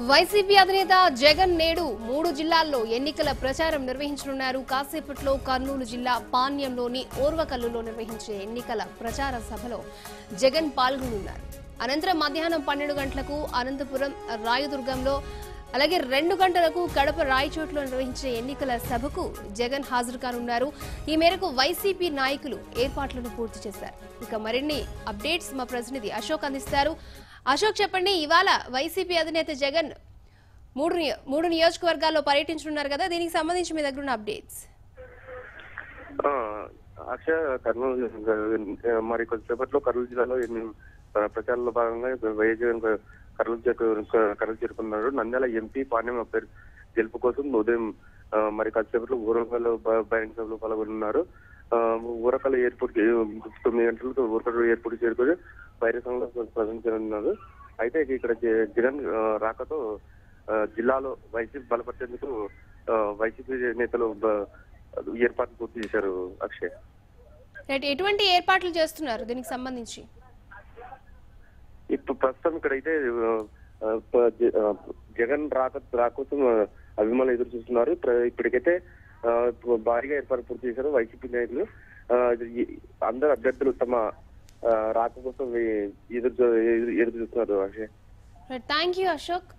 YCP అధినేత జగన్ నేడు 3 జిల్లాల్లో ఎన్నికల ప్రచారం నిర్వహించనున్నారు. కాసేపట్లో కర్నూలు జిల్లా పాణ్యంలోని ఓర్వకల్లులో నిర్వహించే ఎన్నికల ప్రచార సభలో జగన్ పాల్గొనున్నారు. అనంతరం మధ్యాహ్నం 12 గంటలకు అనంతపురం రాయదుర్గంలో, అలాగే 2 గంటలకు కడప రాయచోట్లో నిర్వహించే ఎన్నికల సభకు జగన్ హాజరు కానున్నారు. ఈ మేరకు వైసీపీ నాయకులు ఏర్పాట్లను పూర్తి చేశారు. ఇక మరిన్ని అప్డేట్స్ మా ప్రతినిధి అశోక్ అందిస్తారు. అశోక్, చెప్పండి, ఇవాళ వైసీపీ అధినేత జగన్ మూడు నియోజకవర్గాల్లో పర్యటించనున్నారు కదా, దీనికి సంబంధించి మీ దగ్గర ఉన్న అప్డేట్స్? కర్నూలు మరి కొద్దిసేపట్లో కర్నూలు జిల్లాలో ప్రచారంలో భాగంగా వైఎస్ జగన్ కర్నూలు చేరుకున్నారు. నంద్యాల ఎంపీ పాణ్యం అభ్యర్థి గెలుపు కోసం ఉదయం మరి కొద్దిసేపట్లో ఊరకల్లో బహిరంగ సభలో పాల్గొన్నారు. ఊరకల్ ఎయిర్పోర్ట్ 9 గంటలకు ఊరకల్ ఎయిర్పోర్ట్ చేరుకొని బహిరంగ ప్రసంగించనున్నారు. అయితే ఇక్కడ జగన్ రాకతో జిల్లాలో వైసీపీ బలపరిచేందుకు వైసీపీ నేతలు ఏర్పాట్లు పూర్తి చేశారు. అక్షయ్, ఎటువంటి ఏర్పాట్లు చేస్తున్నారు దీనికి సంబంధించి? ఇప్పుడు ప్రస్తుతం ఇక్కడైతే జగన్ రాకోసం అభిమానులు ఎదురు చూస్తున్నారు. ఇప్పటికైతే భారీగా ఏర్పాటు పూర్తి చేశారు వైసీపీ నాయకులు. అందరు అభ్యర్థులు తమ రాక కోసం ఎదురు చూస్తున్నారు. Akshay, thank you Ashok.